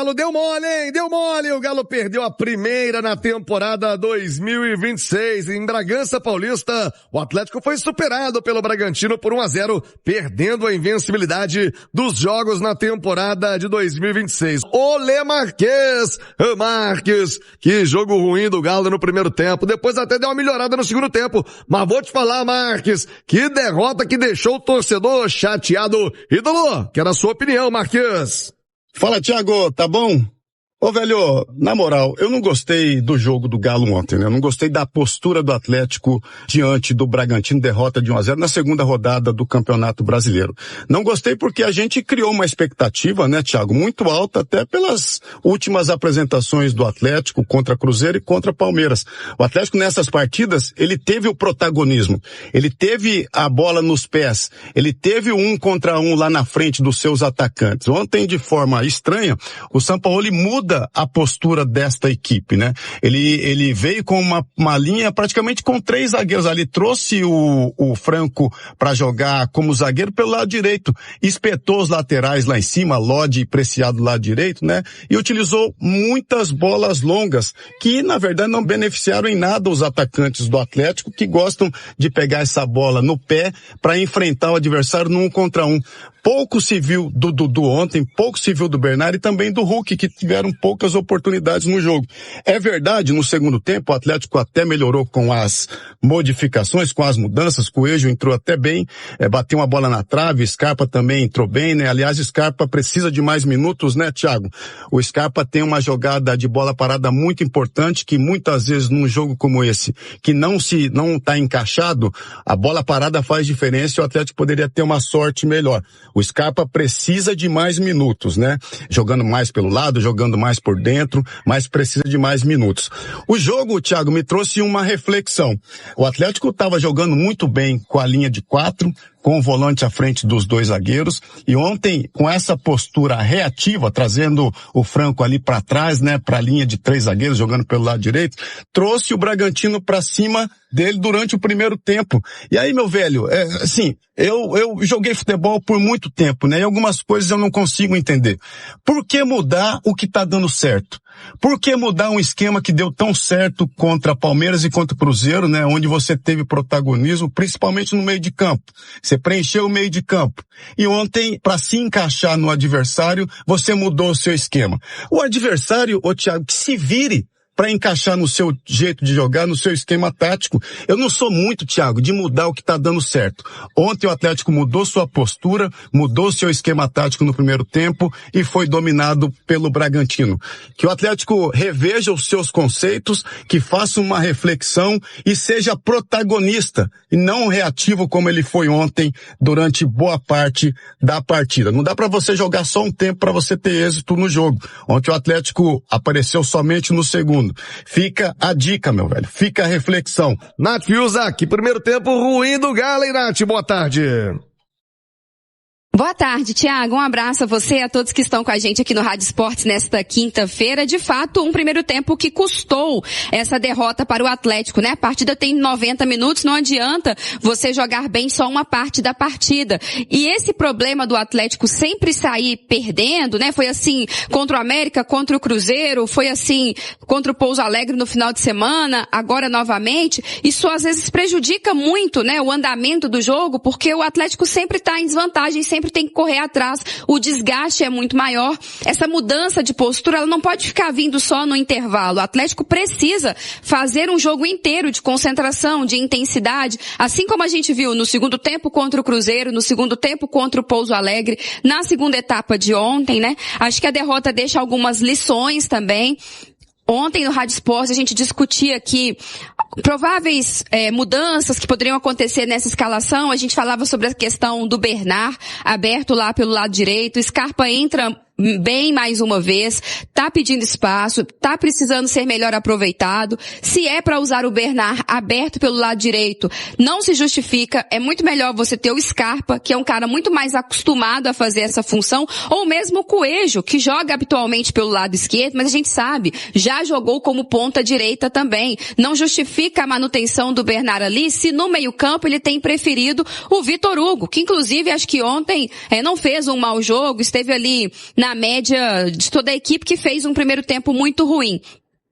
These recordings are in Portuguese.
Galo deu mole, hein? Deu mole. O Galo perdeu a primeira na temporada 2026. Em Bragança Paulista, o Atlético foi superado pelo Bragantino por 1-0, perdendo a invencibilidade dos jogos na temporada de 2026. Olê Marques, que jogo ruim do Galo no primeiro tempo. Depois até deu uma melhorada no segundo tempo. Mas vou te falar, Marques, que derrota que deixou o torcedor chateado. Ídolo, quero a sua opinião, Marques. Fala, Thiago, tá bom? Ô, velho, na moral, eu não gostei do jogo do Galo ontem, né? Eu não gostei da postura do Atlético diante do Bragantino, derrota de 1-0 na segunda rodada do Campeonato Brasileiro. Não gostei porque a gente criou uma expectativa, né, Thiago, muito alta, até pelas últimas apresentações do Atlético contra Cruzeiro e contra Palmeiras. O Atlético nessas partidas, ele teve o protagonismo, ele teve a bola nos pés, ele teve o 1 contra 1 lá na frente dos seus atacantes. Ontem, de forma estranha, o Sampaoli muda a postura desta equipe, né? Ele veio com uma linha praticamente com 3 zagueiros ali, trouxe o Franco para jogar como zagueiro pelo lado direito, espetou os laterais lá em cima, Lodi e Preciado do lado direito, né? E utilizou muitas bolas longas, que na verdade não beneficiaram em nada os atacantes do Atlético, que gostam de pegar essa bola no pé para enfrentar o adversário no 1 contra 1. Pouco se viu do Dudu ontem, pouco se viu do Bernard e também do Hulk, que tiveram poucas oportunidades no jogo. É verdade, no segundo tempo o Atlético até melhorou com as modificações, com as mudanças, Coelho entrou até bem, bateu uma bola na trave, Scarpa também entrou bem, né? Aliás, Scarpa precisa de mais minutos, né, Thiago? O Scarpa tem uma jogada de bola parada muito importante, que muitas vezes num jogo como esse, que não tá encaixado, a bola parada faz diferença e o Atlético poderia ter uma sorte melhor. O Scarpa precisa de mais minutos, né? Jogando mais pelo lado, jogando mais por dentro, mas precisa de mais minutos. O jogo, Thiago, me trouxe uma reflexão. O Atlético estava jogando muito bem com a linha de 4, com o volante à frente dos 2 zagueiros, e ontem, com essa postura reativa, trazendo o Franco ali para trás, né, para a linha de 3 zagueiros, jogando pelo lado direito, trouxe o Bragantino para cima dele durante o primeiro tempo. E aí, meu velho, eu joguei futebol por muito tempo, né, e algumas coisas eu não consigo entender. Por que mudar o que tá dando certo? Por que mudar um esquema que deu tão certo contra Palmeiras e contra o Cruzeiro, né, onde você teve protagonismo, principalmente no meio de campo? Você preencheu o meio de campo. E ontem, para se encaixar no adversário, você mudou o seu esquema. O adversário, Thiago, que se vire para encaixar no seu jeito de jogar, no seu esquema tático. Eu não sou muito, Thiago, de mudar o que está dando certo. Ontem o Atlético mudou sua postura, mudou seu esquema tático no primeiro tempo e foi dominado pelo Bragantino. Que o Atlético reveja os seus conceitos, que faça uma reflexão e seja protagonista e não reativo como ele foi ontem durante boa parte da partida. Não dá para você jogar só um tempo para você ter êxito no jogo. Ontem o Atlético apareceu somente no segundo. Fica a dica, meu velho. Fica a reflexão. Nath Fiuzac, primeiro tempo ruim do Galo, hein, Nath? Boa tarde. Boa tarde, Thiago. Um abraço a você e a todos que estão com a gente aqui no Rádio Esportes nesta quinta-feira. De fato, um primeiro tempo que custou essa derrota para o Atlético, né? A partida tem 90 minutos, não adianta você jogar bem só uma parte da partida. E esse problema do Atlético sempre sair perdendo, né? Foi assim contra o América, contra o Cruzeiro, foi assim contra o Pouso Alegre no final de semana, agora novamente. Isso às vezes prejudica muito, né? O andamento do jogo, porque o Atlético sempre está em desvantagem, sempre tem que correr atrás, o desgaste é muito maior. Essa mudança de postura, ela não pode ficar vindo só no intervalo. O Atlético precisa fazer um jogo inteiro de concentração, de intensidade, assim como a gente viu no segundo tempo contra o Cruzeiro, no segundo tempo contra o Pouso Alegre, na segunda etapa de ontem, né? Acho que a derrota deixa algumas lições também. Ontem no Rádio Esportes a gente discutia aqui prováveis mudanças que poderiam acontecer nessa escalação. A gente falava sobre a questão do Bernard, aberto lá pelo lado direito. Scarpa entra bem mais uma vez, tá pedindo espaço, tá precisando ser melhor aproveitado. Se é para usar o Bernard aberto pelo lado direito, não se justifica. É muito melhor você ter o Scarpa, que é um cara muito mais acostumado a fazer essa função, ou mesmo o Coelho, que joga habitualmente pelo lado esquerdo, mas a gente sabe, já jogou como ponta direita também. Não justifica a manutenção do Bernard ali, se no meio-campo ele tem preferido o Vitor Hugo, que inclusive acho que ontem não fez um mau jogo, esteve ali na na média de toda a equipe, que fez um primeiro tempo muito ruim.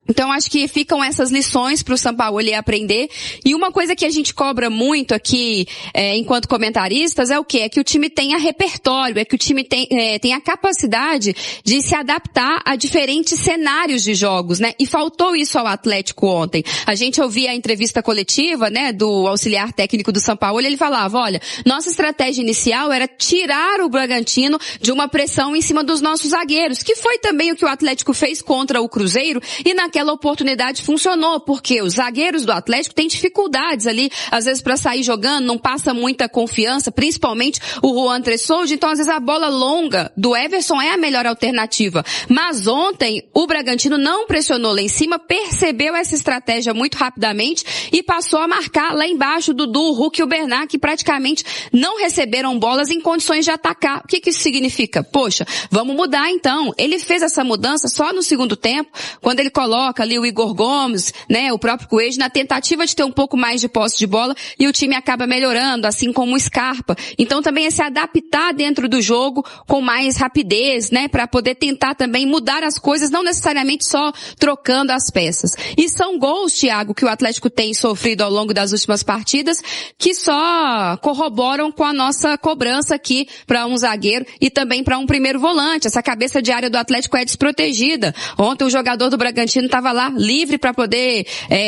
Então, acho que ficam essas lições para o Sampaoli aprender. E uma coisa que a gente cobra muito aqui, enquanto comentaristas, é o quê? É que o time tenha repertório, é que o time tenha a capacidade de se adaptar a diferentes cenários de jogos, né? E faltou isso ao Atlético ontem. A gente ouvia a entrevista coletiva, né, do auxiliar técnico do Sampaoli, ele falava, olha, nossa estratégia inicial era tirar o Bragantino de uma pressão em cima dos nossos zagueiros, que foi também o que o Atlético fez contra o Cruzeiro, e naquela oportunidade funcionou, porque os zagueiros do Atlético têm dificuldades ali, às vezes para sair jogando, não passa muita confiança, principalmente o Juan Tressoldi, então às vezes a bola longa do Everson é a melhor alternativa. Mas ontem o Bragantino não pressionou lá em cima, percebeu essa estratégia muito rapidamente e passou a marcar lá embaixo Dudu, Hulk e o Bernard, que praticamente não receberam bolas em condições de atacar. O que isso significa? Poxa, vamos mudar então. Ele fez essa mudança só no segundo tempo, quando ele coloca ali o Igor Gomes, né, o próprio Coelho, na tentativa de ter um pouco mais de posse de bola, e o time acaba melhorando, assim como o Scarpa. Então também é se adaptar dentro do jogo com mais rapidez, né, para poder tentar também mudar as coisas, não necessariamente só trocando as peças. E são gols, Thiago, que o Atlético tem sofrido ao longo das últimas partidas, que só corroboram com a nossa cobrança aqui para um zagueiro e também para um primeiro volante. Essa cabeça de área do Atlético é desprotegida. Ontem o jogador do Bragantino estava lá livre para poder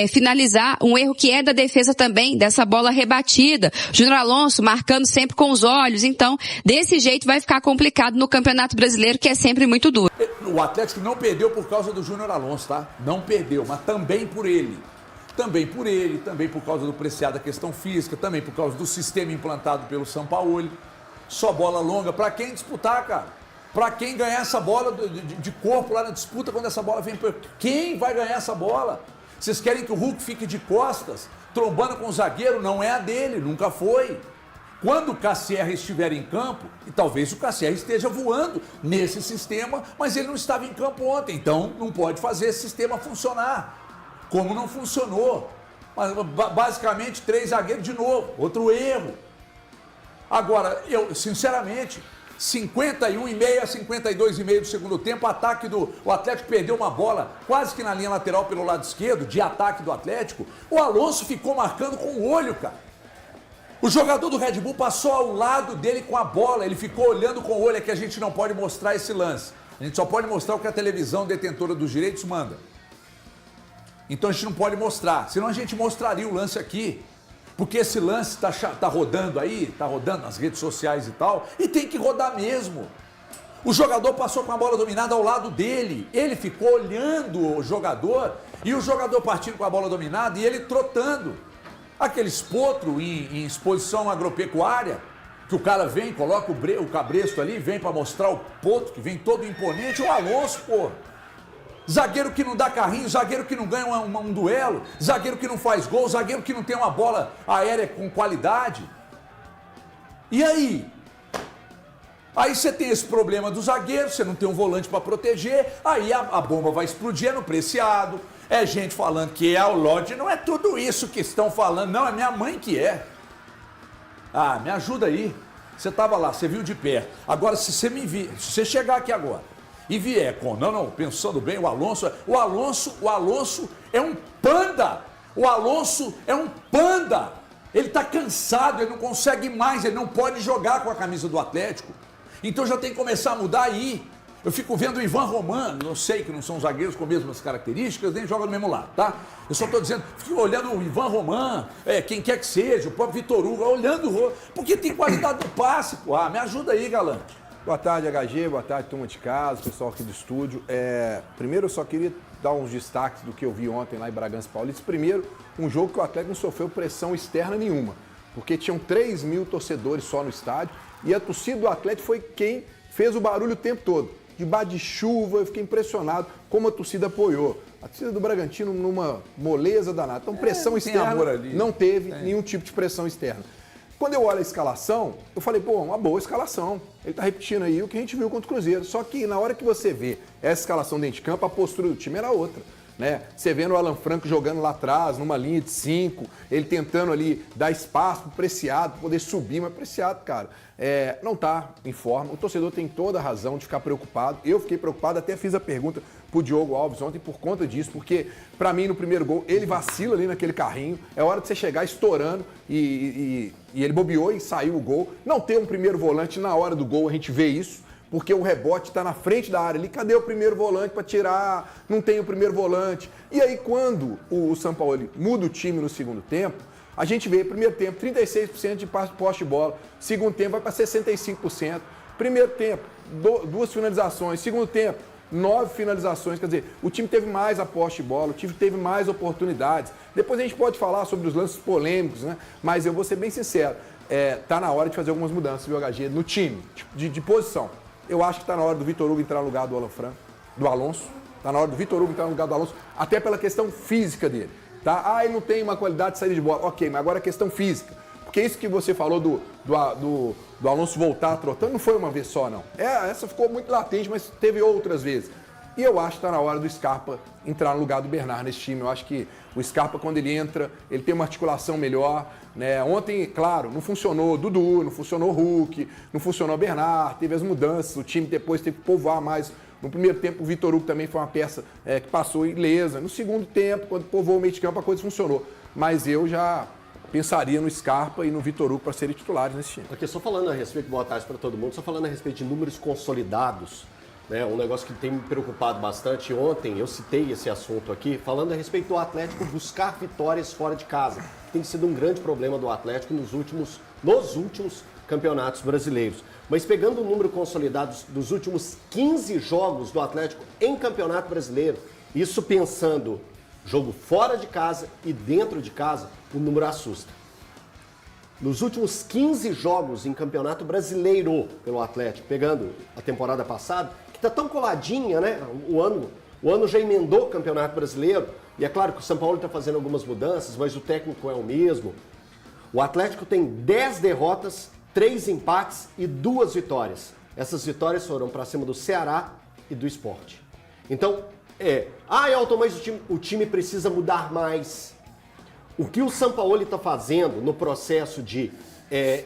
finalizar, um erro que é da defesa também, dessa bola rebatida. Júnior Alonso marcando sempre com os olhos, então desse jeito vai ficar complicado no Campeonato Brasileiro, que é sempre muito duro. O Atlético não perdeu por causa do Júnior Alonso, tá? Não perdeu, mas também por ele. Também por causa do Preciado, da questão física, também por causa do sistema implantado pelo Sampaoli. Só bola longa, para quem disputar, cara? Para quem ganhar essa bola de corpo lá na disputa, quando essa bola vem... Quem vai ganhar essa bola? Vocês querem que o Hulk fique de costas, trombando com o zagueiro? Não é a dele, nunca foi. Quando o Cassierra estiver em campo, e talvez o Cassierra esteja voando nesse sistema, mas ele não estava em campo ontem, então não pode fazer esse sistema funcionar. Como não funcionou. Mas, basicamente, 3 zagueiros de novo, outro erro. Agora, eu, sinceramente... 51,5 a 52,5 do segundo tempo, o Atlético perdeu uma bola quase que na linha lateral pelo lado esquerdo, de ataque do Atlético. O Alonso ficou marcando com o olho, cara. O jogador do Red Bull passou ao lado dele com a bola, ele ficou olhando com o olho, é que a gente não pode mostrar esse lance. A gente só pode mostrar o que a televisão detentora dos direitos manda. Então a gente não pode mostrar, senão a gente mostraria o lance aqui. Porque esse lance tá rodando aí, tá rodando nas redes sociais e tal, e tem que rodar mesmo. O jogador passou com a bola dominada ao lado dele, ele ficou olhando o jogador, e o jogador partindo com a bola dominada e ele trotando. Aquele potro em exposição agropecuária, que o cara vem, coloca o cabresto ali, vem para mostrar o potro, que vem todo imponente, o Alonso, pô. Zagueiro que não dá carrinho, zagueiro que não ganha um duelo, zagueiro que não faz gol, zagueiro que não tem uma bola aérea com qualidade. E aí? Aí você tem esse problema do zagueiro, você não tem um volante para proteger, aí a bomba vai explodir, é no Preciado, é gente falando que é o Lodge, não é tudo isso que estão falando, não, é minha mãe que é. Ah, me ajuda aí. Você estava lá, você viu de perto. Agora, se você chegar aqui agora, e vier com, não, pensando bem, o Alonso é um panda, o Alonso é um panda, ele tá cansado, ele não consegue mais, ele não pode jogar com a camisa do Atlético, então já tem que começar a mudar aí. Eu fico vendo o Ivan Roman, eu sei que não são zagueiros com as mesmas características, nem jogam do mesmo lado, tá? Eu só tô dizendo, fico olhando o Ivan Roman, quem quer que seja, o próprio Vitor Hugo, olhando, porque tem qualidade do passe, pô, me ajuda aí, galante. Boa tarde, HG, boa tarde, turma de casa, pessoal aqui do estúdio. Primeiro, eu só queria dar uns destaques do que eu vi ontem lá em Bragança Paulista. Primeiro, um jogo que o Atlético não sofreu pressão externa nenhuma, porque tinham 3 mil torcedores só no estádio e a torcida do Atlético foi quem fez o barulho o tempo todo. Debaixo de chuva, eu fiquei impressionado como a torcida apoiou. A torcida do Bragantino numa moleza danada. Então, pressão externa não teve nenhum tipo de pressão externa. Quando eu olho a escalação, eu falei, pô, uma boa escalação. Ele tá repetindo aí o que a gente viu contra o Cruzeiro. Só que na hora que você vê essa escalação dentro de campo, a postura do time era outra. né? Você vendo o Alan Franco jogando lá atrás, numa linha de 5, ele tentando ali dar espaço pro Preciado, poder subir, mas Preciado, cara, não tá em forma. O torcedor tem toda a razão de ficar preocupado. Eu fiquei preocupado, até fiz a pergunta pro Diogo Alves ontem por conta disso, porque pra mim no primeiro gol ele vacila ali naquele carrinho, é hora de você chegar estourando e ele bobeou e saiu o gol. Não ter um primeiro volante na hora do gol, a gente vê isso, porque o rebote está na frente da área ali. Cadê o primeiro volante para tirar? Não tem o primeiro volante. E aí, quando o Sampaoli muda o time no segundo tempo, a gente vê, primeiro tempo, 36% de posse de bola. Segundo tempo, vai para 65%. Primeiro tempo, 2 finalizações. Segundo tempo, 9 finalizações. Quer dizer, o time teve mais a posse de bola, o time teve mais oportunidades. Depois a gente pode falar sobre os lances polêmicos, né? Mas eu vou ser bem sincero. Tá na hora de fazer algumas mudanças, viu, HG, no time, de posição. Eu acho que está na hora do Vitor Hugo entrar no lugar do Alan Franco, do Alonso. Está na hora do Vitor Hugo entrar no lugar do Alonso, até pela questão física dele. Tá? Ele não tem uma qualidade de saída de bola. Ok, mas agora a questão física. Porque isso que você falou do Alonso voltar trotando não foi uma vez só, não. Essa ficou muito latente, mas teve outras vezes. E eu acho que está na hora do Scarpa entrar no lugar do Bernard nesse time. Eu acho que o Scarpa, quando ele entra, ele tem uma articulação melhor, né? Ontem, claro, não funcionou Dudu, não funcionou Hulk, não funcionou Bernard, teve as mudanças, o time depois teve que povoar mais. No primeiro tempo, o Vitor Hugo também foi uma peça que passou ilesa. No segundo tempo, quando povoou o meio de campo, a coisa funcionou. Mas eu já pensaria no Scarpa e no Vitor Hugo para serem titulares nesse time. Porque só falando a respeito, boa tarde para todo mundo, só falando a respeito de números consolidados, né, um negócio que tem me preocupado bastante. Ontem eu citei esse assunto aqui, falando a respeito do Atlético buscar vitórias fora de casa. Tem sido um grande problema do Atlético nos últimos campeonatos brasileiros. Mas pegando o número consolidado dos últimos 15 jogos do Atlético em campeonato brasileiro, isso pensando jogo fora de casa e dentro de casa, o número assusta. Nos últimos 15 jogos em campeonato brasileiro pelo Atlético, pegando a temporada passada, que está tão coladinha, né? O ano já emendou o Campeonato Brasileiro. E é claro que o São Paulo está fazendo algumas mudanças, mas o técnico é o mesmo. O Atlético tem 10 derrotas, 3 empates e 2 vitórias. Essas vitórias foram para cima do Ceará e do Sport. Então, Elton, mas o time precisa mudar mais. O que o Sampaoli está fazendo no processo de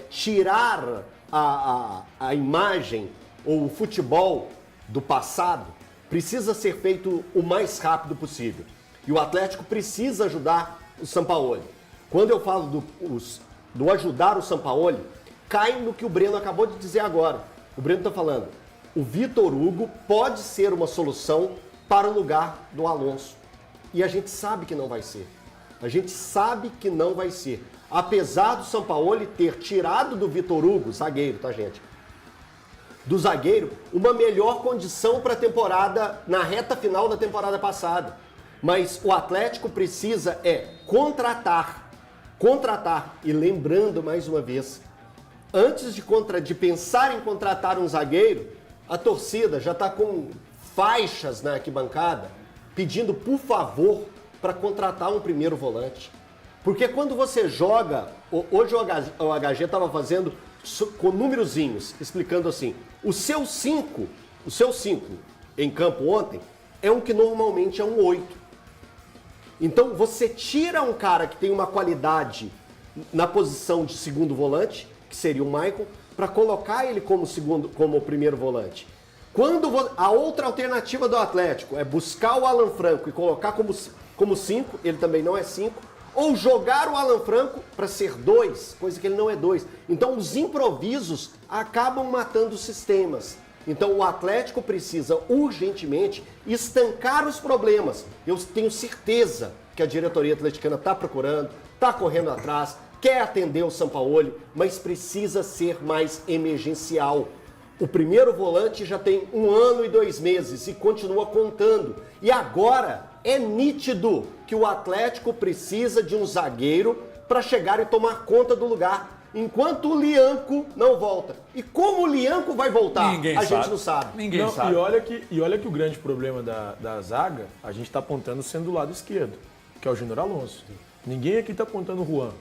tirar a imagem ou o futebol do passado precisa ser feito o mais rápido possível. E o Atlético precisa ajudar o Sampaoli. Quando eu falo do ajudar o Sampaoli, cai no que o Breno acabou de dizer agora. O Breno está falando, o Vitor Hugo pode ser uma solução para o lugar do Alonso. E a gente sabe que não vai ser. A gente sabe que não vai ser. Apesar do Sampaoli ter tirado do Vitor Hugo, zagueiro, tá, gente? Do zagueiro, uma melhor condição para a temporada, na reta final da temporada passada. Mas o Atlético precisa contratar. E lembrando mais uma vez, antes de pensar em contratar um zagueiro, a torcida já está com faixas na arquibancada pedindo, por favor, para contratar um primeiro volante. Porque quando você joga, hoje o HG estava fazendo com númerozinhos, explicando assim, o seu 5 em campo ontem é um que normalmente é um 8. Então você tira um cara que tem uma qualidade na posição de segundo volante, que seria o Maicon, para colocar ele como primeiro volante. Quando a outra alternativa do Atlético é buscar o Alan Franco e colocar como 5, ele também não é 5, ou jogar o Alan Franco para ser 2, coisa que ele não é 2. Então os improvisos acabam matando os sistemas. Então o Atlético precisa urgentemente estancar os problemas. Eu tenho certeza que a diretoria atleticana está procurando, está correndo atrás, quer atender o Sampaoli, mas precisa ser mais emergencial. O primeiro volante já tem 1 ano e 2 meses e continua contando. E agora é nítido que o Atlético precisa de um zagueiro para chegar e tomar conta do lugar, enquanto o Lianco não volta. E como o Lianco vai voltar, a gente não sabe. Ninguém sabe. E olha que o grande problema da zaga, a gente está apontando sendo do lado esquerdo, que é o Júnior Alonso. Ninguém aqui está apontando o Juan.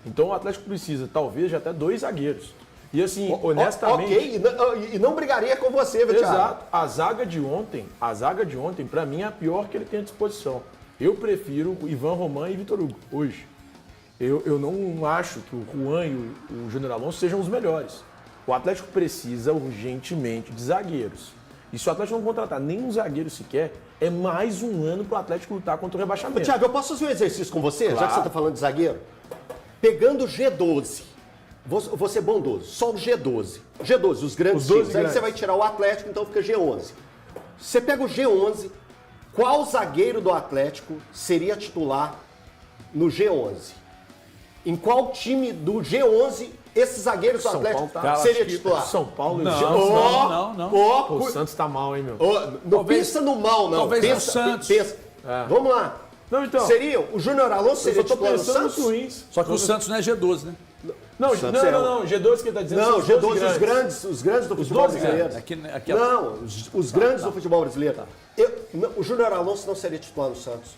Então o Atlético precisa, talvez, de até 2 zagueiros. E assim, honestamente... Ok, e não brigaria com você, Thiago. Exato. A zaga de ontem, para mim, é a pior que ele tem à disposição. Eu prefiro o Ivan Roman e Vitor Hugo, hoje. Eu não acho que o Juan e o Júnior Alonso sejam os melhores. O Atlético precisa urgentemente de zagueiros. E se o Atlético não contratar nenhum zagueiro sequer, é mais um ano para o Atlético lutar contra o rebaixamento. Thiago, eu posso fazer um exercício com você, Claro. já que você está falando de zagueiro? Pegando o G12, vou ser bondoso, só o G12. G12, os grandes Os 12 times. Aí grandes. você vai tirar o Atlético, então fica G11. Você pega o G11, qual zagueiro do Atlético seria titular no G11? Em qual time do G11 esses zagueiros do São Atlético Paulo tá- seria acho que titular? São Paulo e Não, G11. não. Pô, o Santos tá mal, hein, meu? Não Talvez- pensa no mal, não. talvez pensa, no Santos. pensa. Vamos lá. Não, então. Seria o Júnior Alonso Eu seria só tô titular no pensando nos Santos? ruins. Só que o Santos não é G12, né? Não, Santos é não. G12 que ele tá dizendo Não, são os 12 G12, os grandes do futebol 12 brasileiro. Aqui Não, os grandes do futebol brasileiro. O Júnior Alonso não seria titular no Santos.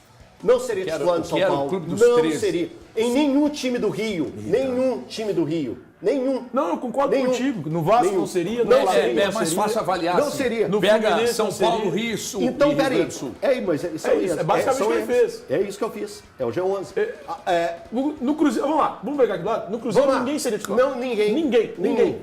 Não seria Que era- titular no que São era o Paulo. clube dos Não 13. seria. Em nenhum time do Rio. Nenhum time do Rio. Nenhum. Não, eu concordo Nenhum. contigo. No Vasco Nenhum. não seria, no Não Flamengo seria. É não mais seria. fácil avaliar. Não assim. seria. No Pega Fluminense São não seria. Paulo, Rio, Sul Então, e Rio peraí. Grande do Sul. Mas isso É aí isso, mesmo. é basicamente são o que ele eles. fez. É isso que eu fiz. É o G11. No Cruzeiro, vamos lá, vamos pegar aqui do lado. No Cruzeiro Vamos lá. ninguém seria titular. Não, ninguém. Ninguém.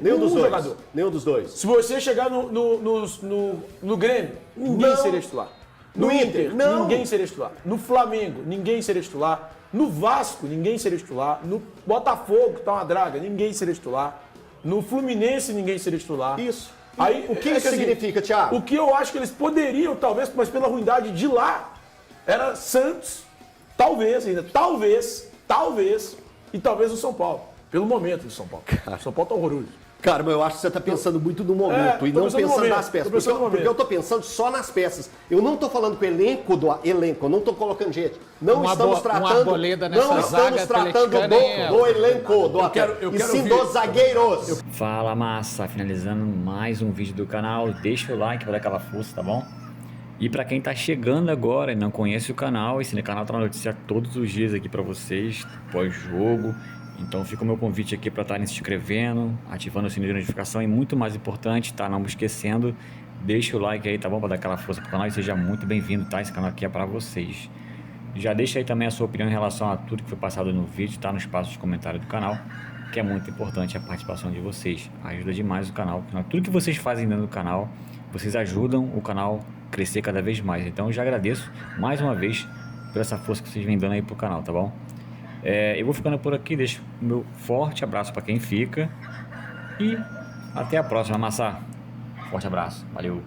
Nenhum dos dois. jogador. Nenhum dos dois. Se você chegar no Grêmio, ninguém Não. seria titular. No No Inter, Inter, não. ninguém seria titular. No Flamengo, ninguém seria titular. No Vasco, ninguém seria titular. No Botafogo, que tá uma draga, ninguém seria titular. No Fluminense, ninguém seria titular. Isso. Aí, O que é isso assim, significa, Thiago? O que eu acho que eles poderiam, talvez, mas pela ruindade de lá, era Santos, talvez ainda, talvez, e talvez o São Paulo. Pelo momento do São Paulo. O São Paulo tá horroroso. Cara, mas eu acho que você está pensando muito no momento tô e não pensando no pensando momento, nas peças. tô pensando no Porque momento. eu tô pensando só nas peças. Eu não tô falando com o elenco do elenco, eu não tô colocando gente. Não estamos tratando. uma arboleda nessa não zaga estamos tratando atleticana é- do elenco, do quero Atlético, e sim ouvir. dos zagueiros. Fala massa, finalizando mais um vídeo do canal, deixa o like para dar aquela força, tá bom? E para quem tá chegando agora e não conhece o canal, esse canal tá notícia todos os dias aqui para vocês, pós-jogo. Então fica o meu convite aqui para estarem se inscrevendo, ativando o sininho de notificação e muito mais importante, tá? Não me esquecendo, deixa o like aí, tá bom? Para dar aquela força pro canal e seja muito bem-vindo, tá? Esse canal aqui é para vocês. Já deixa aí também a sua opinião em relação a tudo que foi passado no vídeo, tá? No espaço de comentário do canal, que é muito importante a participação de vocês. Ajuda demais o canal. Tudo que vocês fazem dentro do canal, vocês ajudam o canal a crescer cada vez mais. Então eu já agradeço mais uma vez por essa força que vocês vêm dando aí pro canal, tá bom? Eu vou ficando por aqui, deixo o meu forte abraço para quem fica e até a próxima, Massa. Forte abraço, valeu!